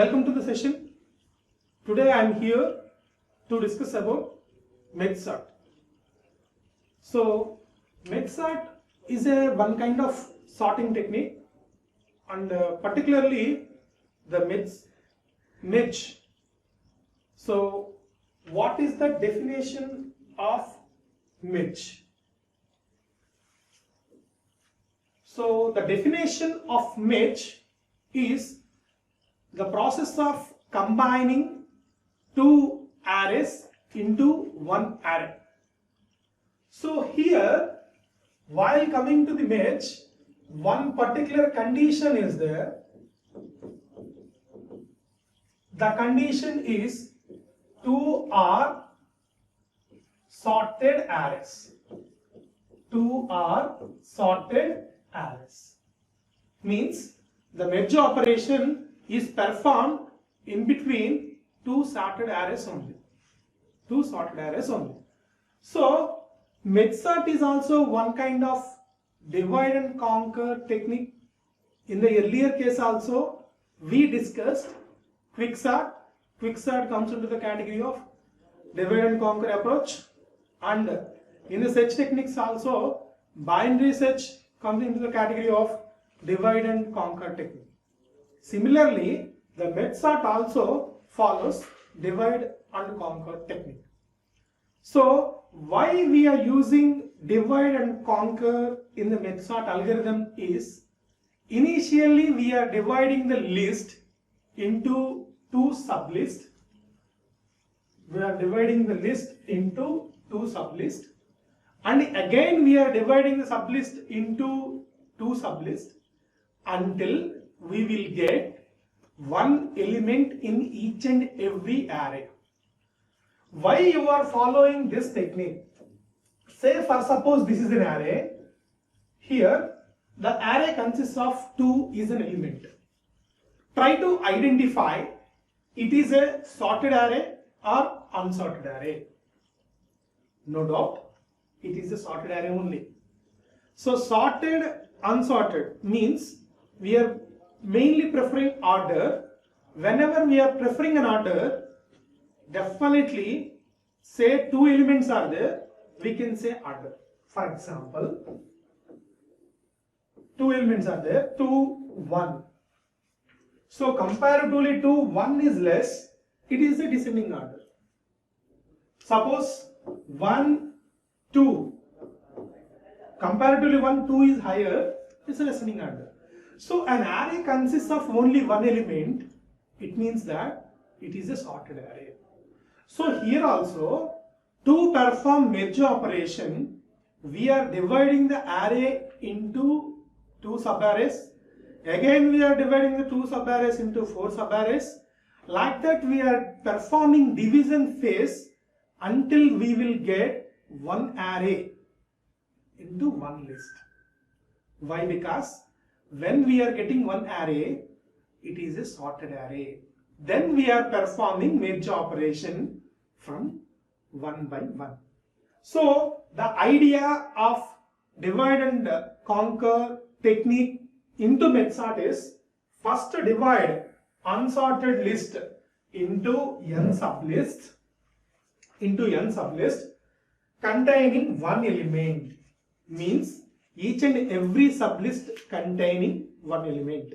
Welcome to the session. Today I am here to discuss about MedSort. So MedSort is one kind of sorting technique, and particularly the MEDGE. So what is the definition of MEDGE? So the definition of MEDGE is the process of combining two arrays into one array. So here, while coming to the MEDGE, one particular condition is there. The condition is two are sorted arrays. Two are sorted arrays. Means the MEDGE operation is performed in between two sorted arrays only. Two sorted arrays only. So MedSort is also one kind of divide and conquer technique. In the earlier case also we discussed quicksort. Quicksort comes into the category of divide and conquer approach, and in the search techniques also binary search comes into the category of divide and conquer technique. Similarly, the MedSort also follows divide and conquer technique. So why we are using divide and conquer in the MedSort algorithm is, initially we are dividing the list into two sublists. We are dividing the list into two sublists, and again we are dividing the sublist into two sublists until we will get one element in each and every array. Why you are following this technique? Say for suppose this is an array. Here the array consists of 2 is an element. Try to identify it is a sorted array or unsorted array. No doubt it is a sorted array only. So sorted, unsorted means we are mainly preferring order. Whenever we are preferring an order, definitely say two elements are there, we can say order. For example, two elements are there, 2, 1. So comparatively to 1 is less, it is a descending order. Suppose 1, 2, comparatively 1, 2 is higher, it's a descending order. So an array consists of only one element, it means that it is a sorted array. So here also, to perform MEDGE operation, we are dividing the array into two subarrays. Again we are dividing the two subarrays into four subarrays. Like that we are performing division phase until we will get one array into one list. Why? Because when we are getting one array, it is a sorted array. Then we are performing MEDGE operation from one by one. So the idea of divide and conquer technique into MedSort is, first divide unsorted list into n sublists containing one element, means each and every sublist containing one element.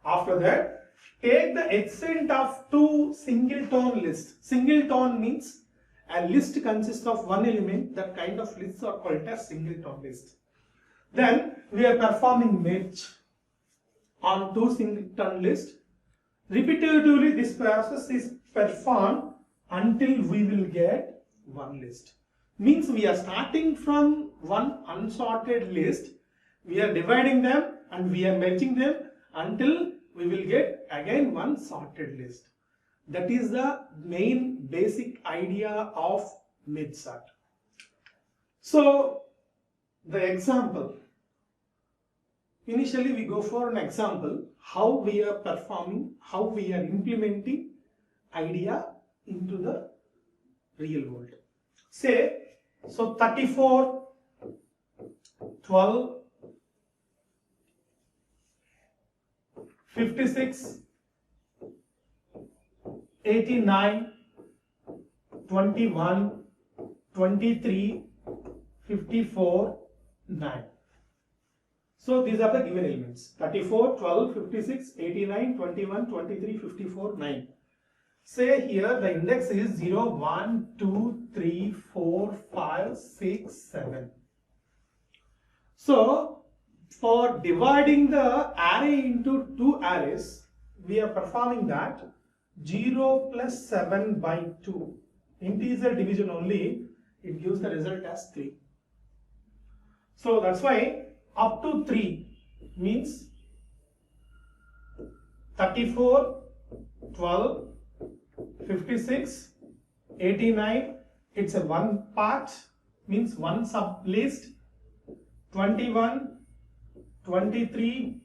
After that, take the extent of two singleton lists. Singleton means a list consists of one element. That kind of lists are called as singleton list. Then we are performing MEDGE on two singleton lists. Repetitively this process is performed until we will get one list. Means we are starting from one unsorted list, we are dividing them and we are merging them until we will get again one sorted list. That is the main basic idea of MedSort. So the example, initially we go for an example how we are performing, how we are implementing idea into the real world. Say, so 34, 12, 56, 89, 21, 23, 54, 9. So these are the given elements: 34, 12, 56, 89, 21, 23, 54, 9. Say here the index is 0, 1, 2, 3, 4, 5, 6, 7. So for dividing the array into two arrays, we are performing that 0 plus 7 by 2. Integer division only, it gives the result as 3. So that's why up to 3 means 34, 12, 56, 89, it's a one part, means one sub list. 21, 23,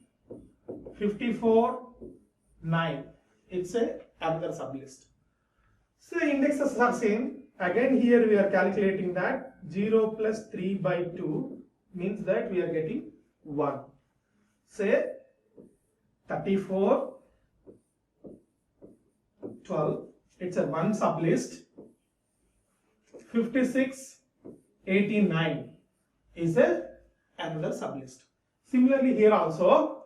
54, 9, it's a another sub list. So the indexes are same. Again here we are calculating that 0 plus 3 by 2 means that we are getting 1. Say 34, 12, it's a one sub list. 56, 89 is a another sub list. Similarly here also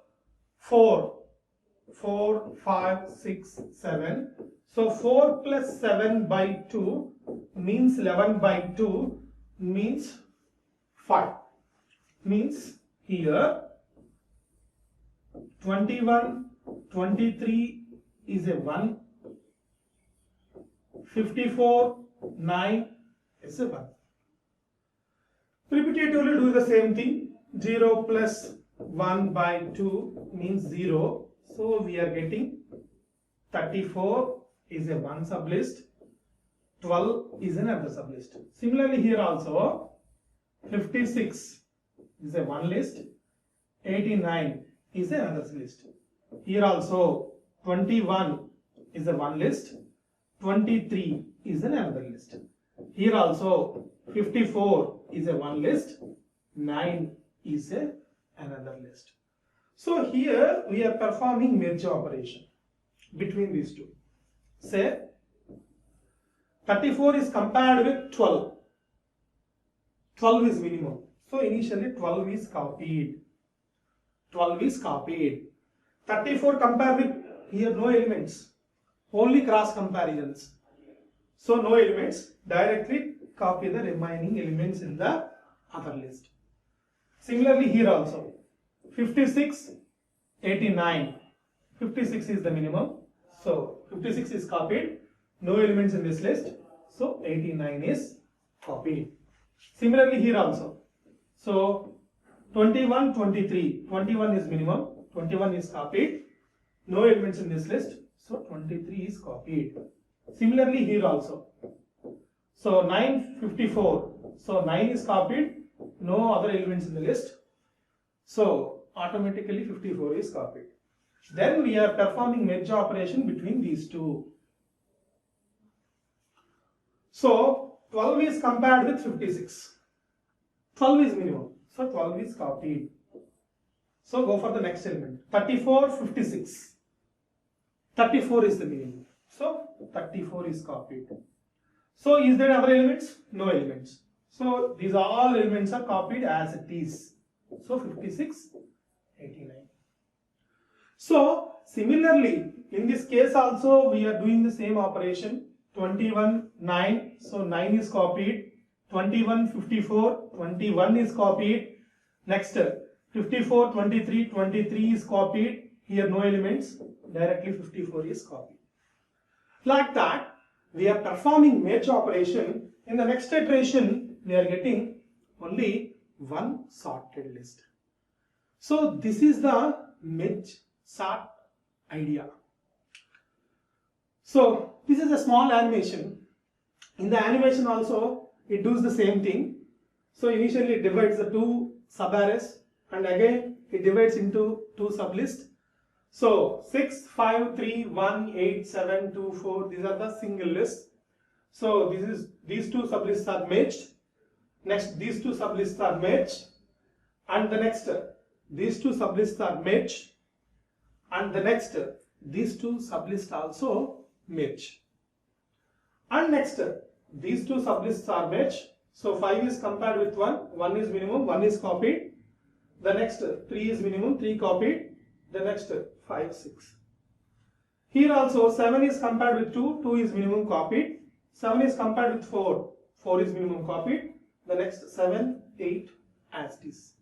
4, 5, 6, 7. So 4 plus 7 by 2 means 11 by 2 means 5. Means here 21, 23 is a 1. 54, 9 is a 1. Repetitively do the same thing. 0 plus 1 by 2 means 0. So we are getting 34 is a one sublist. 12 is another sublist. Similarly here also 56 is a one list. 89 is another list. Here also 21 is a one list. 23 is another list. Here also 54 is a one list. 9 is a another list. So here we are performing merge operation between these two. Say 34 is compared with 12. 12 is minimum. So initially 12 is copied. 12 is copied. 34 compared with, here no elements, only cross comparisons. So no elements, directly copy the remaining elements in the other list. Similarly here also 56, 89. 56 is the minimum. So 56 is copied. No elements in this list. So 89 is copied. Similarly here also. So 21, 23. 21 is minimum. 21 is copied. No elements in this list. So 23 is copied. Similarly here also. So 9, 54. So 9 is copied. No other elements in the list. So automatically 54 is copied. Then we are performing merge operation between these two. So 12 is compared with 56. 12 is minimum. So 12 is copied. So go for the next element. 34, 56. 34 is the minimum. So 34 is copied. So is there other elements? No elements. So these all elements are copied as it is. So 56, 89. So similarly, in this case also we are doing the same operation. 21, 9. So 9 is copied. 21, 54. 21 is copied. Next 54, 23. 23 is copied. Here no elements. Directly 54 is copied. Like that, we are performing merge operation. In the next iteration, we are getting only one sorted list. So this is the merge sort idea. So this is a small animation. In the animation also, it does the same thing. So initially it divides the two sub-arrays and again it divides into two sublists. So 6, 5, 3, 1, 8, 7, 2, 4, these are the single lists. So these two sublists are merged. Next these two sublists are merged. And the next these two sublists are merged. And the next these two sublists also merge. And next, these two sublists are matched. So 5 is compared with 1, 1 is minimum, 1 is copied. The next 3 is minimum, 3 copied. The next 5, 6. Here also 7 is compared with 2, 2 is minimum copied. 7 is compared with 4, 4 is minimum copied. The next 7, 8 as it is.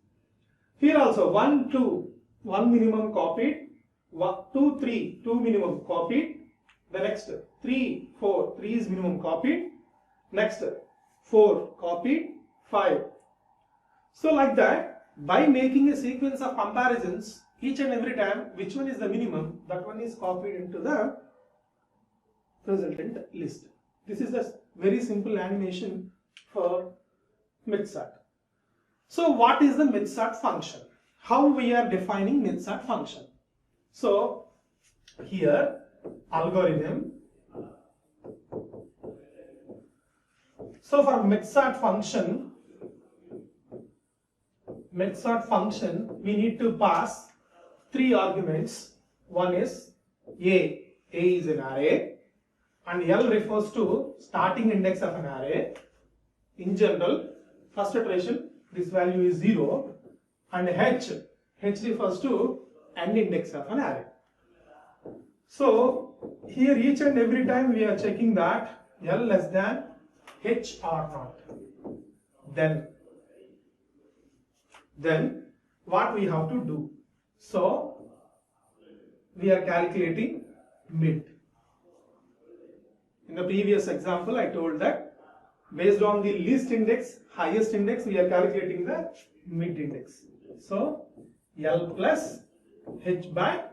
Here also 1, 2, 1 minimum copied. 2, 3, 2 minimum copied. The next 3, 4, 3 is minimum copied. Next 4 copied, 5. So like that, by making a sequence of comparisons, each and every time which one is the minimum, that one is copied into the resultant list. This is a very simple animation for MidSort. So what is the MidSort function? How we are defining MidSort function? So here algorithm. So for MidSort function, we need to pass 3 arguments. One is A is an array, and L refers to starting index of an array. In general, first iteration, this value is 0, and H refers to end index of an array. So here each and every time we are checking that L less than H or not. Then what we have to do? So we are calculating mid. In the previous example, I told that based on the least index, highest index, we are calculating the mid index. So L plus H by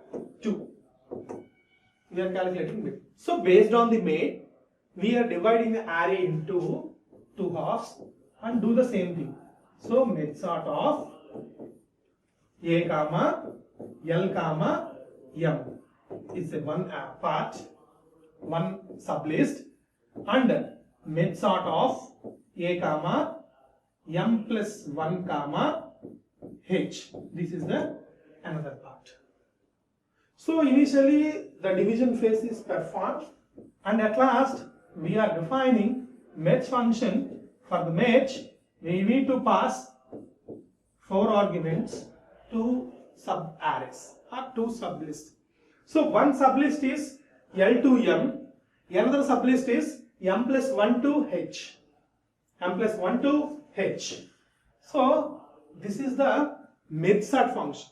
2. We are calculating mid. So based on the mid, we are dividing the array into 2 halves and do the same thing. So MidSort of A comma L comma M is a one part, one sublist, and MidSort of A comma M plus 1 comma H. This is the another part. So initially the division phase is performed, and at last we are defining match function. For the match, we need to pass 4 arguments, 2 sub arrays or 2 sublists. So one sublist is L to M, another sublist is M plus 1 to H. M plus 1 to H. So this is the MidSort function.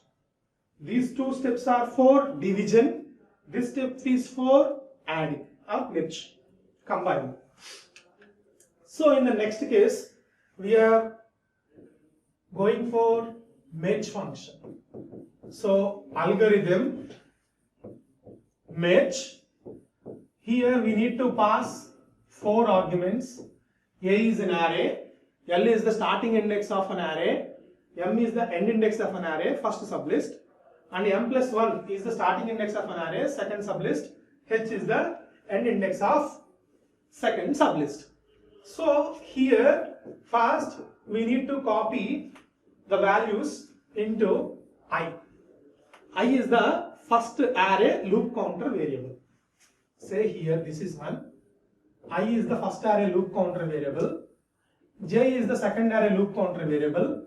These 2 steps are for division. This step is for adding or match, combining. So in the next case, we are going for match function. So algorithm match. Here we need to pass 4 arguments. A is an array, L is the starting index of an array, M is the end index of an array, first sublist, and M plus 1 is the starting index of an array, second sublist, H is the end index of second sublist. So here first we need to copy the values into I. I is the first array loop counter variable. Say here this is one. I is the first array loop counter variable. J is the second array loop counter variable.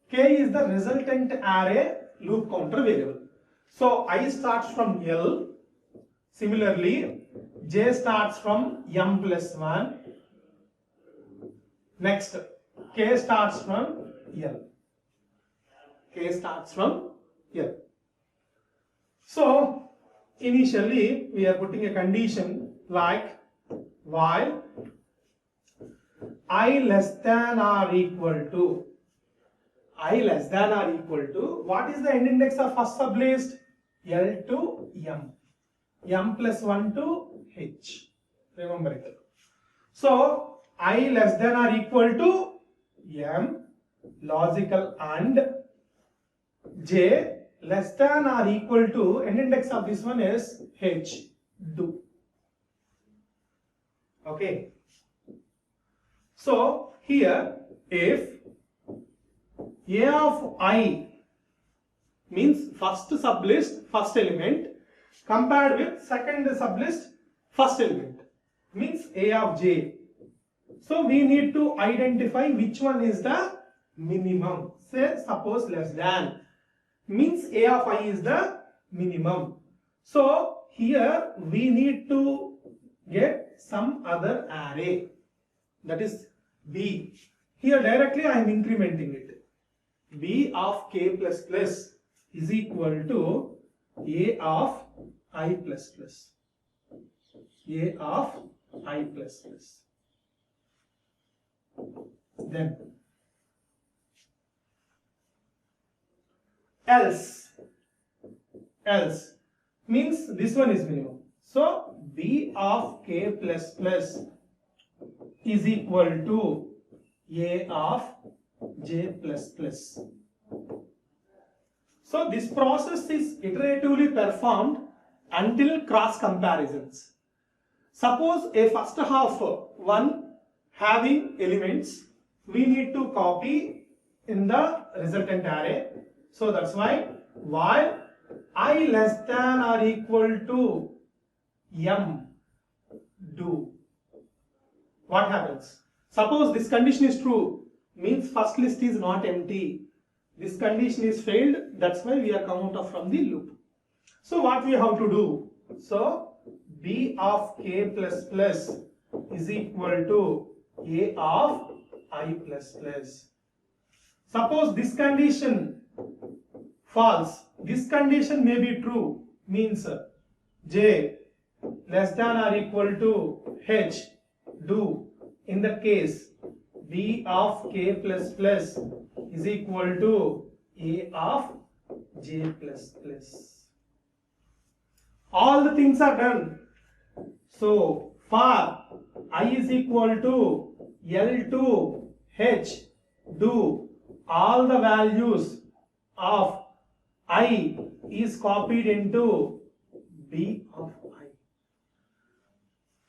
K is the resultant array loop counter variable. So I starts from L. Similarly, J starts from M plus 1. Next, K starts from L. K starts from L. So initially we are putting a condition like while I less than or equal to, I less than or equal to, what is the end index of first sublist? L to M. M plus 1 to H. Remember it. So I less than or equal to M, logical, and J less than or equal to, end index of this one is H, do. Okay. So here if A of I means first sublist, first element, compared with second sublist, first element. means A of j. So we need to identify which one is the minimum. Say suppose less than means A of I is the minimum. So here we need to get some other array, that is B. Here directly I am incrementing it. B of k plus plus is equal to A of I plus plus. A of I plus plus. Then else means this one is minimum. So B of k plus plus is equal to A of j plus plus. So this process is iteratively performed until cross comparisons. Suppose a first half one having elements, we need to copy in the resultant array. So that's why while I less than or equal to m do, what happens? Suppose this condition is true, means first list is not empty. This condition is failed, that's why we are come out from the loop. So what we have to do? So B of k plus plus is equal to A of I plus plus. Suppose this condition false, this condition may be true, means j less than or equal to h do. In that case B of k plus plus is equal to A of j plus plus. All the things are done. So for I is equal to L2 H do, all the values of I is copied into B of I.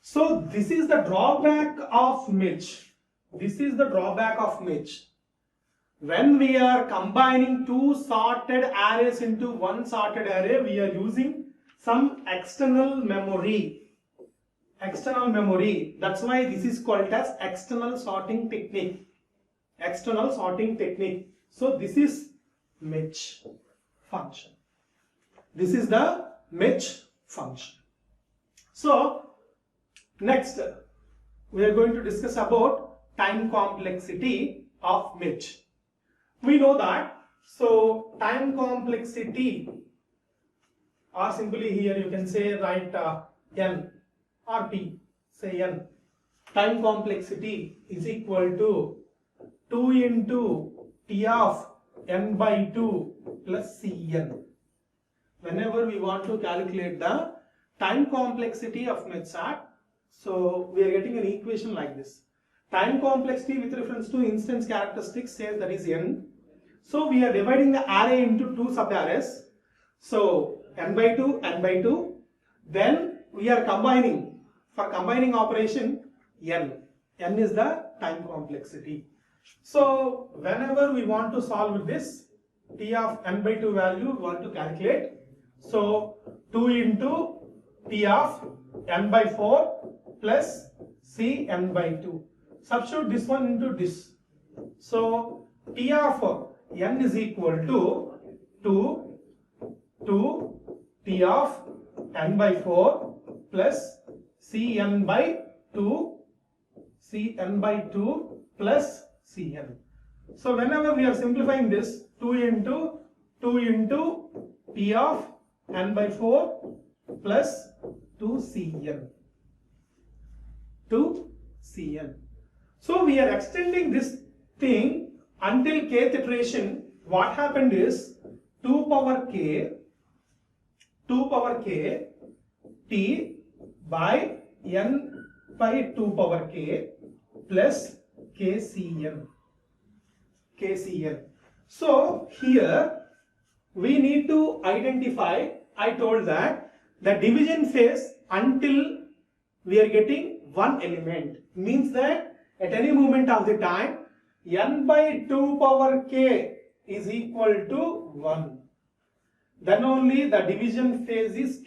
So this is the drawback of Mitch. This is the drawback of Mitch. When we are combining two sorted arrays into one sorted array, we are using some external memory. That's why this is called as external sorting technique. So this is Mitch function. This is the Mitch function. So next we are going to discuss about time complexity of Mitch. We know that, so time complexity, or simply here you can say write n or p, say n. Time complexity is equal to 2 into t of n by 2 plus cn. Whenever we want to calculate the time complexity of MedSat, so we are getting an equation like this. Time complexity with reference to instance characteristics says that is n. So we are dividing the array into two sub-arrays. So n by 2, n by 2. Then we are combining, for combining operation n. n is the time complexity. So whenever we want to solve this, t of n by 2 value we want to calculate. So 2 into t of n by 4 plus c n by 2. Substitute this one into this. So t of n is equal to 2 t of n by 4 plus cn by 2 plus cn. So whenever we are simplifying this, 2 into t of n by 4 plus 2cn. So we are extending this thing until kth iteration. What happened is 2 power k t by n by 2 power k plus kcn. So here we need to identify, I told that the division phase until we are getting one element, means that at any moment of the time n by 2 power k is equal to 1. Then only the division phase is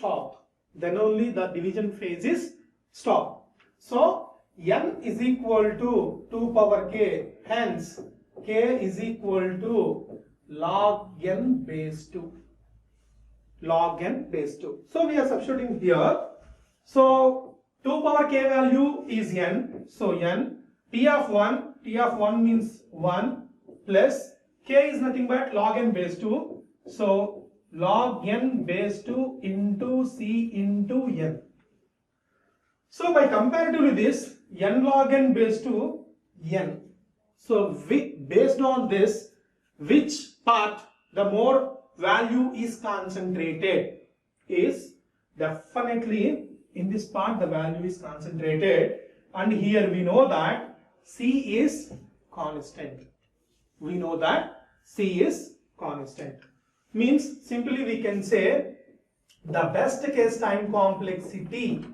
stopped. So n is equal to 2 power k, hence k is equal to log n base 2. Log n base 2. So we are substituting here. So 2 power k value is n. So n, t of 1 means 1 plus k is nothing but log n base 2. So log n base 2 into c into n. So by comparative to this, n log n base 2 n. So based on this, which part the more value is concentrated is definitely in this part the value is concentrated, and here we know that C is constant. We know that C is constant. Means simply we can say the best case time complexity.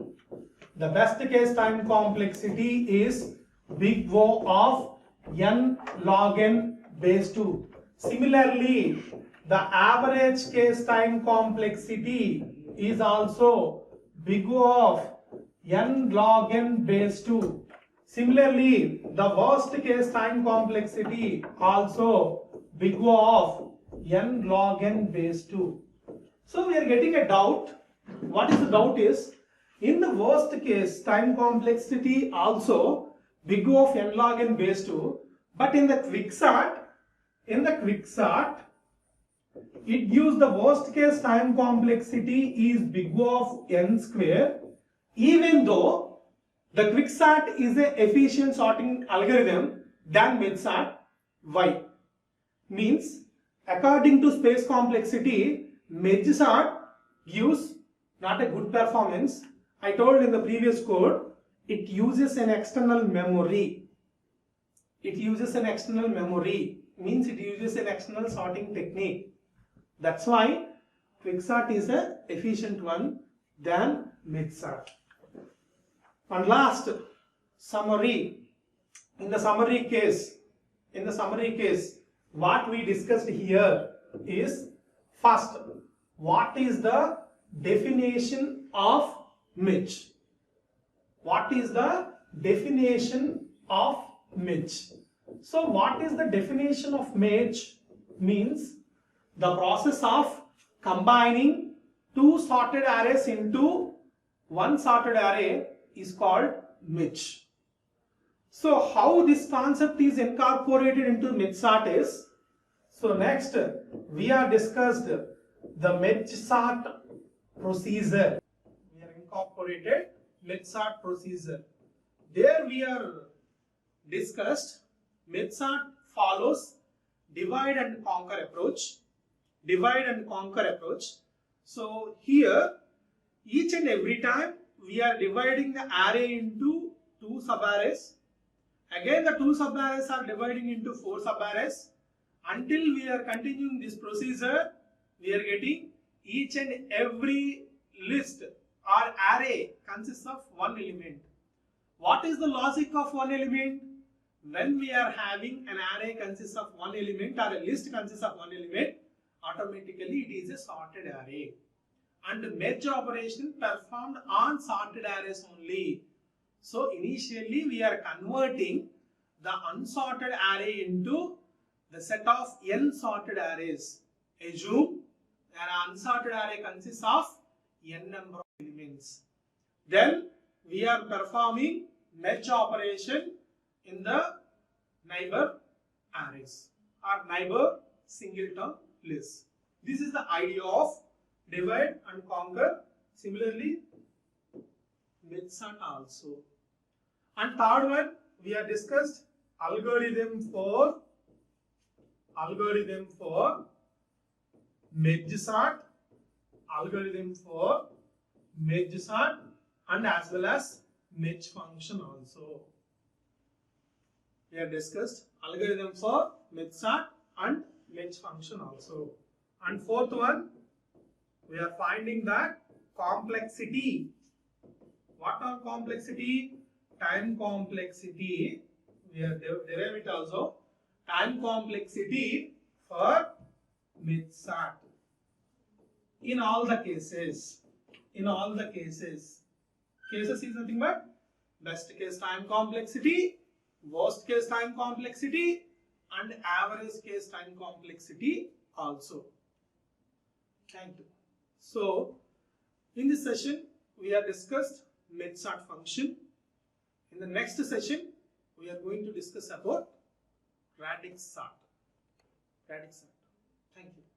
The best case time complexity is big O of n log n base 2. Similarly, the average case time complexity is also big O of n log n base 2. Similarly, the worst case time complexity also big O of n log n base 2. So we are getting a doubt. What is the doubt is, in the worst case time complexity also big O of n log n base 2, but in the quicksort, it gives the worst case time complexity is big O of n square, even though the quicksort is an efficient sorting algorithm than medsort. Why? Means according to space complexity, medsort gives not a good performance. I told in the previous code, it uses an external memory. It uses an external memory, means it uses an external sorting technique. That's why quicksort is an efficient one than medsort. And last, summary. In the summary case, what we discussed here is, first, what is the definition of Mitch? What is the definition of Mitch? So what is the definition of Mitch? Means the process of combining two sorted arrays into one sorted array is called Mitch. So how this concept is incorporated into medsort is, so next we have discussed the medsort procedure. We have incorporated medsort procedure. There we are discussed medsort follows divide and conquer approach. So here each and every time we are dividing the array into two subarrays. Again the two subarrays are dividing into four subarrays. Until we are continuing this procedure, we are getting each and every list or array consists of one element. What is the logic of one element? When we are having an array consists of one element or a list consists of one element, automatically it is a sorted array. And the merge operation performed on sorted arrays only. So initially we are converting the unsorted array into the set of n sorted arrays. Assume an unsorted array consists of n number of elements. Then we are performing merge operation in the neighbor arrays or neighbor singleton lists. This is the idea of divide and conquer. Similarly, medsort also. And third one, we have discussed algorithm for medsort, and as well as match function also. We have discussed algorithm for medsort and match function also. And fourth one, we are finding that complexity. What are complexity? Time complexity. We are derive it also. Time complexity for medsort. In all the cases is nothing but best case time complexity, worst case time complexity, and average case time complexity also. Thank you. So, in this session, we have discussed mid-sort function. In the next session, we are going to discuss about radix sort. Thank you.